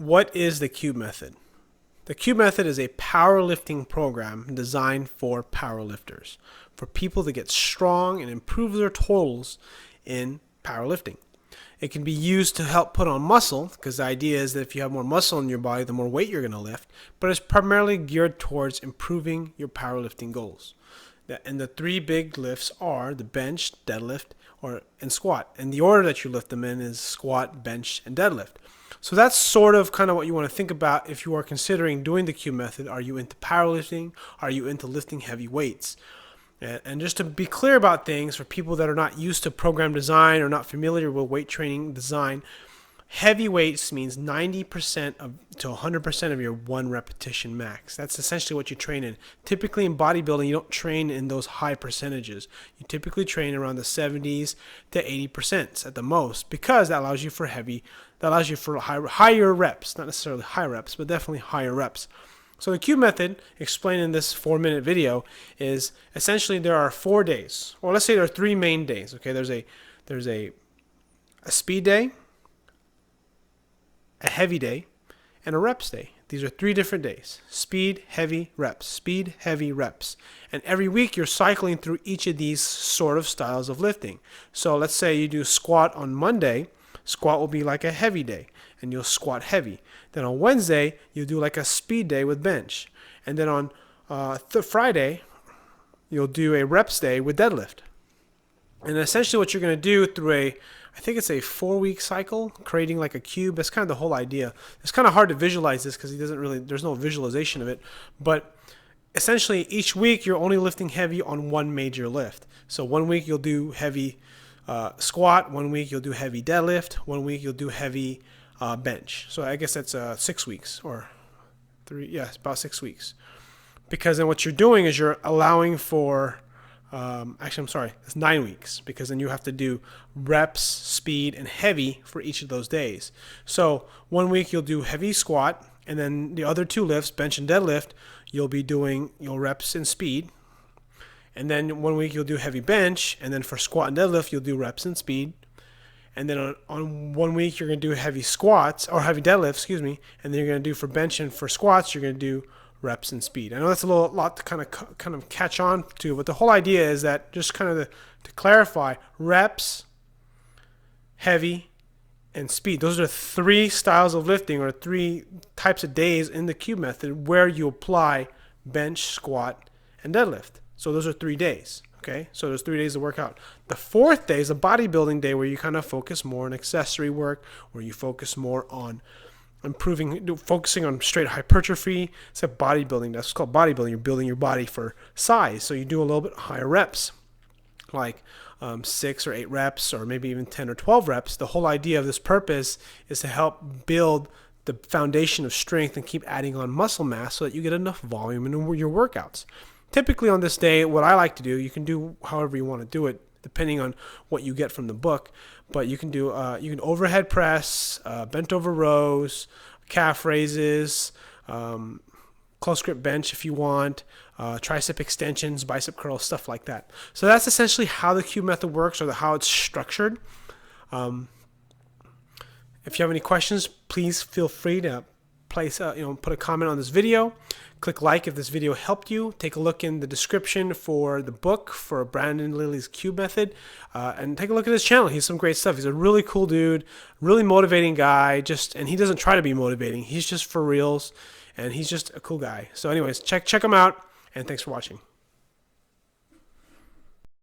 What is the Cube method? The Cube method is a powerlifting program designed for powerlifters, for people to get strong and improve their totals in powerlifting. It can be used to help put on muscle, because the idea is that if you have more muscle in your body, the more weight you're going to lift, but it's primarily geared towards improving your powerlifting goals. And the three big lifts are the bench, deadlift, and squat. And the order that you lift them in is squat, bench, and deadlift. So that's sort of kind of what you want to think about if you are considering doing the Cube method. Are you into powerlifting? Are you into lifting heavy weights? And just to be clear about things, for people that are not used to program design or not familiar with weight training design, heavy weights means 90% to 100% of your one repetition max. That's essentially what you train in. Typically in bodybuilding, you don't train in those high percentages. You typically train around the 70s to 80% at the most, because that allows you for higher reps, not necessarily high reps, but definitely higher reps. So the Cube method, explained in this 4-minute video, is essentially there are 4 days, or let's say there are 3 main days. Okay, there's a speed day, a heavy day, and a reps day. These are 3 different days: speed, heavy, reps, speed, heavy, reps. And every week you're cycling through each of these sort of styles of lifting. So let's say you do squat on Monday. Squat will be like a heavy day, and you'll squat heavy. Then on Wednesday, you'll do like a speed day with bench. And then on Friday, you'll do a reps day with deadlift. And essentially what you're going to do through I think it's a 4-week cycle, creating like a cube. That's kind of the whole idea. It's kind of hard to visualize this because there's no visualization of it. But essentially each week you're only lifting heavy on one major lift. So one week you'll do heavy squat, 1 week you'll do heavy deadlift, 1 week you'll do heavy bench. So I guess that's 6 weeks or 3, it's about 6 weeks. Because then what you're doing is you're allowing for, it's 9 weeks, because then you have to do reps, speed, and heavy for each of those days. So 1 week you'll do heavy squat, and then the other 2 lifts, bench and deadlift, you'll be doing reps and speed. And then 1 week you'll do heavy bench, and then for squat and deadlift you'll do reps and speed. And then on 1 week you're going to do heavy squats, or heavy deadlift, and then you're going to do for bench and for squats you're going to do reps and speed. I know that's a lot to kind of catch on to, but the whole idea is that, just kind of to clarify, reps, heavy, and speed. Those are 3 styles of lifting, or 3 types of days in the Cube method where you apply bench, squat, and deadlift. So those are 3 days. Okay, so there's 3 days to work out. The 4th day is a bodybuilding day, where you kind of focus more on accessory work, where you focus more on focusing on straight hypertrophy. It's a bodybuilding. That's called bodybuilding. You're building your body for size. So you do a little bit higher reps, like 6 or 8 reps, or maybe even 10 or 12 reps. The whole idea of this purpose is to help build the foundation of strength and keep adding on muscle mass so that you get enough volume in your workouts. Typically on this day, what I like to do, you can do however you want to do it, depending on what you get from the book. But you can do you can overhead press, bent over rows, calf raises, close grip bench if you want, tricep extensions, bicep curls, stuff like that. So that's essentially how the Cube method works, or how it's structured. If you have any questions, please feel free to put a comment on this video. Click like if this video helped you. Take a look in the description for the book for Brandon Lilly's Cube method, and take a look at his channel. He's some great stuff. He's a really cool dude, really motivating guy. And he doesn't try to be motivating. He's just for reals, and he's just a cool guy. So anyways, check him out, and thanks for watching.